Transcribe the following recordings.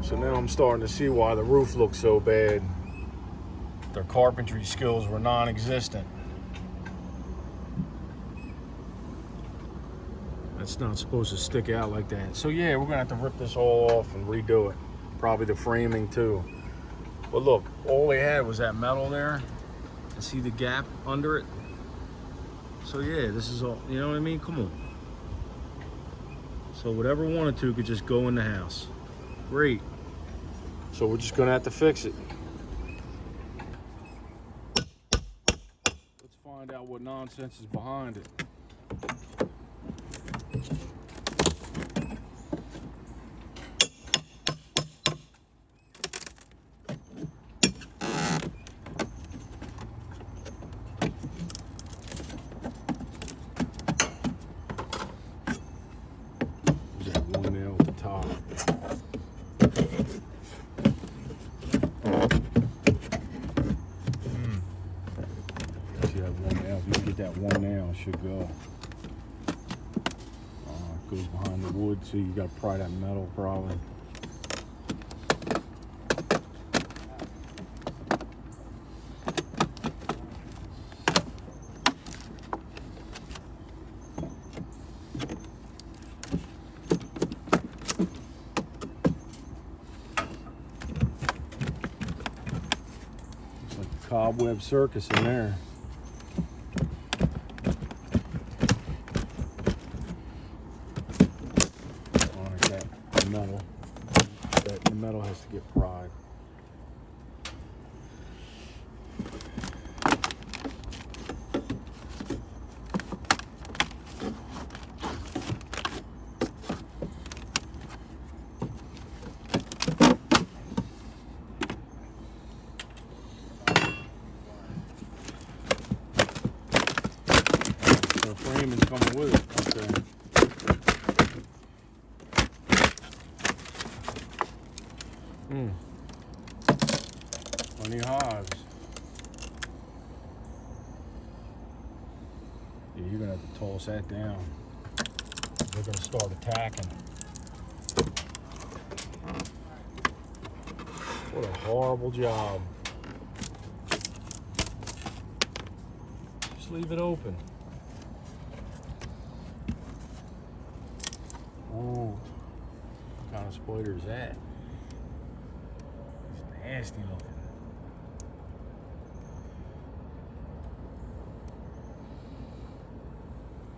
So now I'm starting to see why the roof looks so bad. Their carpentry skills were non-existent. That's not supposed to stick out like that. So yeah, we're gonna have to rip this all off and redo it. Probably the framing too. But look, all they had was that metal there. And see the gap under it? So yeah, this is all, you know what I mean? Come on. So whatever wanted to could just go in the house. Great. So we're just gonna have to fix it. Let's find out what nonsense is behind it. There's that one nail at the top. That one nail should go. It goes behind the wood, so you got to pry that metal probably. Looks like a cobweb circus in there. The metal has to get pried. The frame is coming with it. Okay. Funny hives. Yeah, you're gonna have to toss that down. They're gonna start attacking. What a horrible job. Just leave it open. Ooh, what kind of spider is that? It's nasty looking.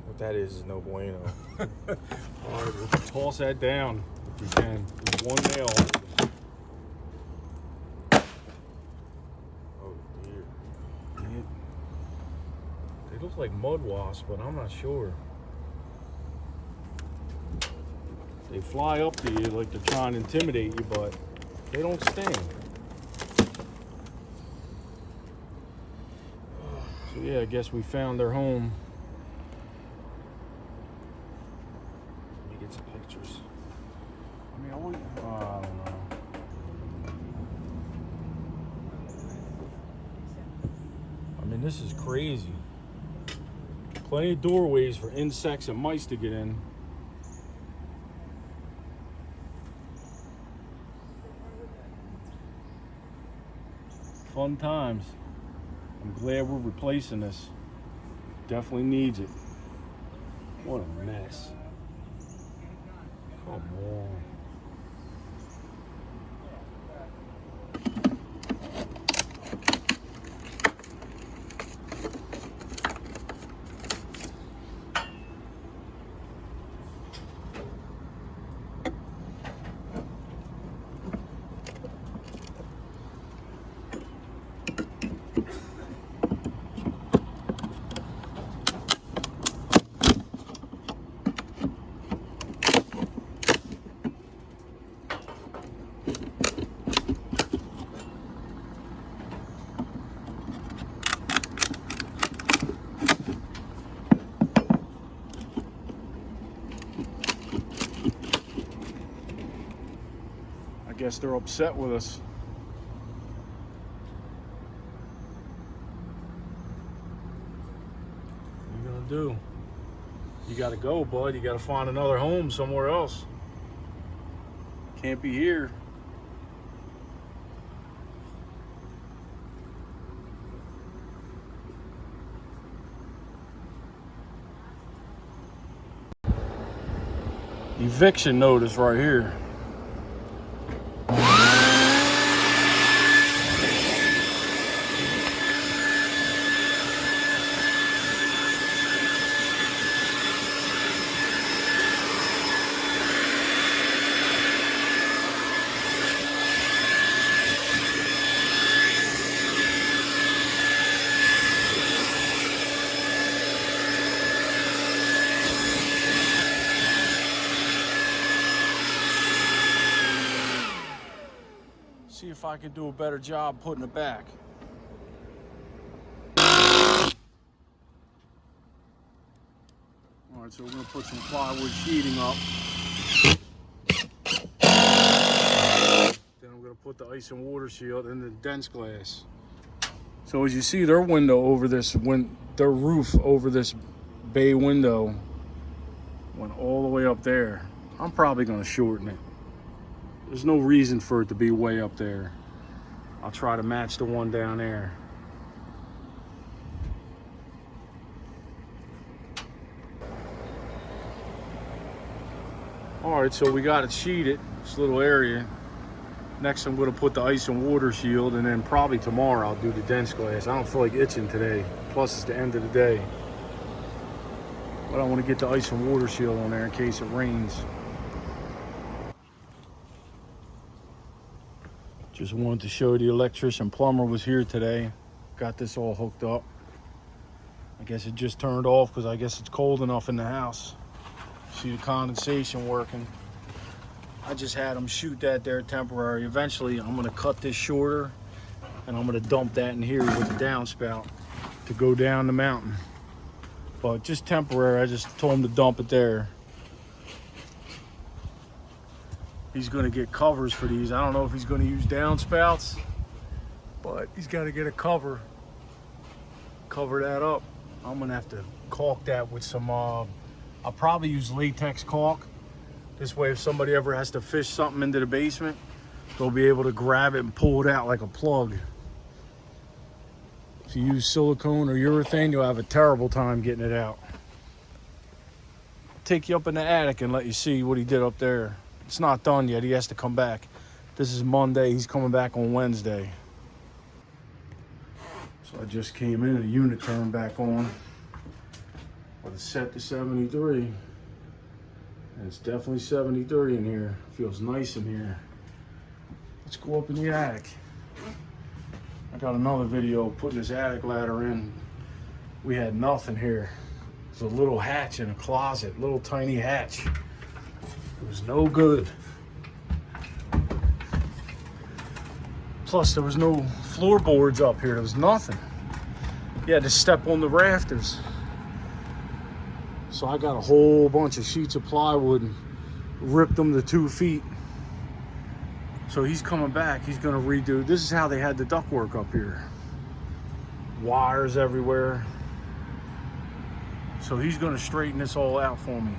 What that is no bueno. All right, we'll toss that down if we can. There's one nail. Oh dear. Yeah. They look like mud wasps, but I'm not sure. They fly up to you like they're trying to intimidate you, but they don't sting. So yeah, I guess we found their home. Let me get some pictures. I mean, I don't know. I mean, this is crazy. Plenty of doorways for insects and mice to get in. Fun times. I'm glad we're replacing this. Definitely needs it. What a mess. Come on. I guess they're upset with us. What are you gonna do? You gotta go, bud. You gotta find another home somewhere else. Can't be here. Eviction notice right here. See if I can do a better job putting it back. All right, so we're gonna put some plywood sheeting up. Then I'm gonna put the ice and water shield and the dense glass. So as you see, their window over this, their roof over this bay window went all the way up there. I'm probably gonna shorten it. There's no reason for it to be way up there. I'll try to match the one down there. All right, so we got it sheeted, this little area. Next, I'm gonna put the ice and water shield, and then probably tomorrow I'll do the dense glass. I don't feel like itching today. Plus, it's the end of the day. But I wanna get the ice and water shield on there in case it rains. Just wanted to show you the electrician plumber was here today. Got this all hooked up. I guess it just turned off because I guess it's cold enough in the house. See the condensation working. I just had him shoot that there temporary. Eventually, I'm gonna cut this shorter and I'm gonna dump that in here with the downspout to go down the mountain. But just temporary, I just told him to dump it there. He's gonna get covers for these. I don't know if he's gonna use downspouts, but he's gotta get a cover that up. I'm gonna have to caulk that with some, I'll probably use latex caulk. This way, if somebody ever has to fish something into the basement, they'll be able to grab it and pull it out like a plug. If you use silicone or urethane, you'll have a terrible time getting it out. I'll take you up in the attic and let you see what he did up there. It's not done yet. He has to come back. This is Monday. He's coming back on Wednesday. So I just came in, the unit turned back on. But it's set to 73. And it's definitely 73 in here. Feels nice in here. Let's go up in the attic. I got another video of putting this attic ladder in. We had nothing here. There's a little hatch in a closet, little tiny hatch. It was no good. Plus, there was no floorboards up here. There was nothing. You had to step on the rafters. So I got a whole bunch of sheets of plywood and ripped them to 2 feet. So he's coming back. He's gonna redo. This is how they had the ductwork up here. Wires everywhere. So he's gonna straighten this all out for me.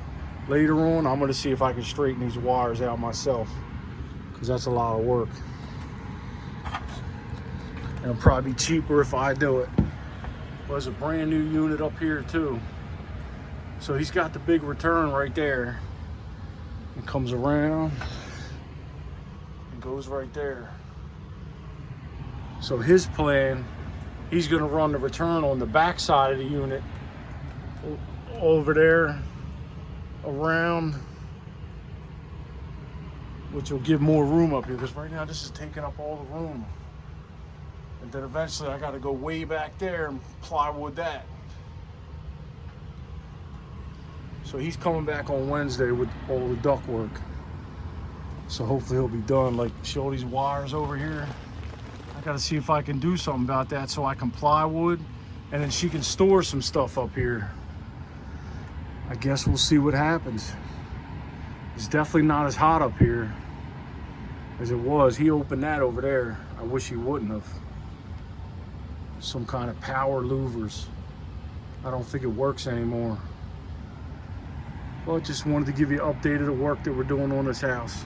Later on, I'm gonna see if I can straighten these wires out myself, because that's a lot of work. And it'll probably be cheaper if I do it. Well, there's a brand new unit up here too. So he's got the big return right there. It comes around and goes right there. So his plan, he's gonna run the return on the back side of the unit over there, around, which will give more room up here, because right now this is taking up all the room. And then eventually I got to go way back there and plywood that. So he's coming back on Wednesday with all the ductwork. So hopefully he'll be done. Like, show these wires over here. I got to see if I can do something about that so I can plywood, and then she can store some stuff up here. I guess we'll see what happens. It's definitely not as hot up here as it was. He opened that over there. I wish he wouldn't have. Some kind of power louvers. I don't think it works anymore. Well, just wanted to give you an update of the work that we're doing on this house.